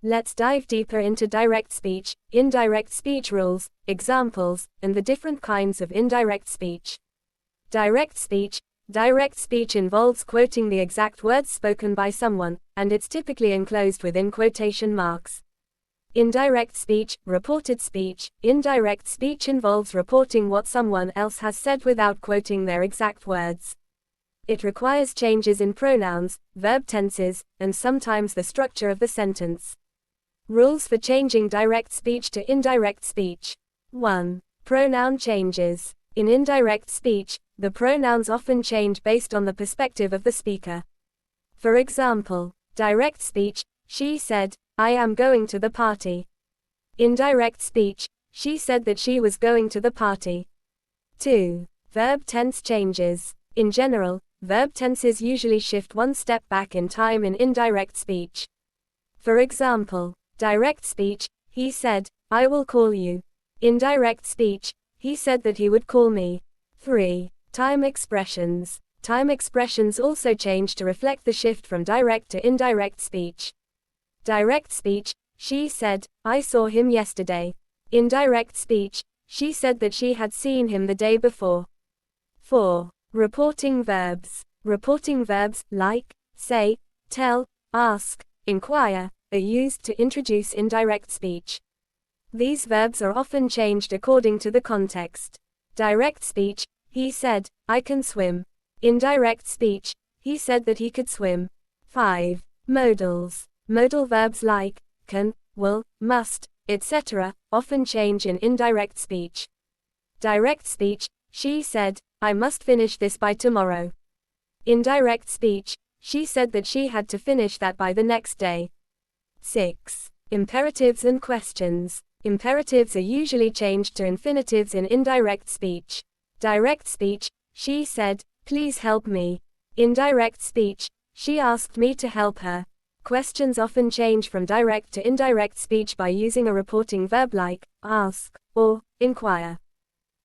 Let's dive deeper into direct speech, indirect speech rules, examples, and the different kinds of indirect speech. Direct speech. Direct speech involves quoting the exact words spoken by someone, and it's typically enclosed within quotation marks. Indirect speech, reported speech. Indirect speech involves reporting what someone else has said without quoting their exact words. It requires changes in pronouns, verb tenses, and sometimes the structure of the sentence. Rules for changing direct speech to indirect speech. 1. Pronoun changes. In indirect speech, the pronouns often change based on the perspective of the speaker. For example, direct speech, she said, I am going to the party. Indirect speech, she said that she was going to the party. 2. Verb tense changes. In general, verb tenses usually shift one step back in time in indirect speech. For example, direct speech, he said, I will call you. Indirect speech, he said that he would call me. 3. Time expressions. Time expressions also change to reflect the shift from direct to indirect speech. Direct speech, she said, I saw him yesterday. Indirect speech, she said that she had seen him the day before. 4. Reporting verbs. Reporting verbs, like, say, tell, ask, inquire, are used to introduce indirect speech. These verbs are often changed according to the context. Direct speech, he said, I can swim. Indirect speech, he said that he could swim. 5. Modals. Modal verbs like, can, will, must, etc., often change in indirect speech. Direct speech, she said, I must finish this by tomorrow. Indirect speech, she said that she had to finish that by the next day. 6. Imperatives and questions. Imperatives are usually changed to infinitives in indirect speech. Direct speech, she said, please help me. Indirect speech, she asked me to help her. Questions often change from direct to indirect speech by using a reporting verb like, ask, or, inquire.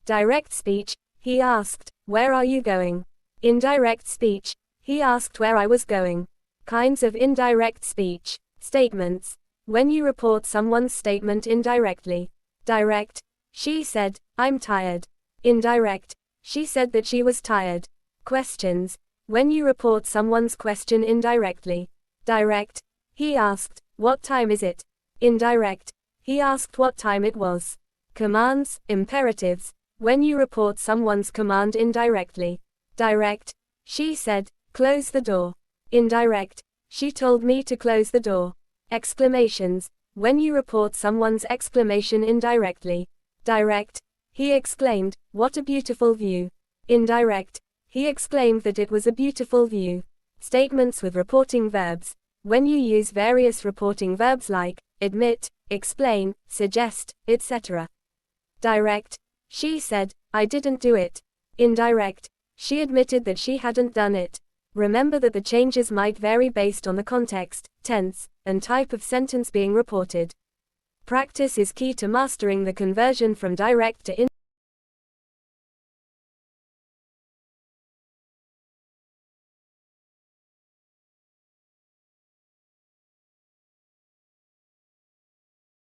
Direct speech, he asked, where are you going? Indirect speech, he asked where I was going. Kinds of indirect speech. Statements. When you report someone's statement indirectly. Direct. She said, I'm tired. Indirect. She said that she was tired. Questions. When you report someone's question indirectly. Direct. He asked, what time is it? Indirect. He asked what time it was. Commands, imperatives. When you report someone's command indirectly. Direct. She said, close the door. Indirect. She told me to close the door. Exclamations. When you report someone's exclamation indirectly. Direct. He exclaimed, what a beautiful view. Indirect. He exclaimed that it was a beautiful view. Statements with reporting verbs. When you use various reporting verbs like, admit, explain, suggest, etc. Direct. She said, I didn't do it. Indirect. She admitted that she hadn't done it. Remember that the changes might vary based on the context, tense, and type of sentence being reported. Practice is key to mastering the conversion from direct to indirect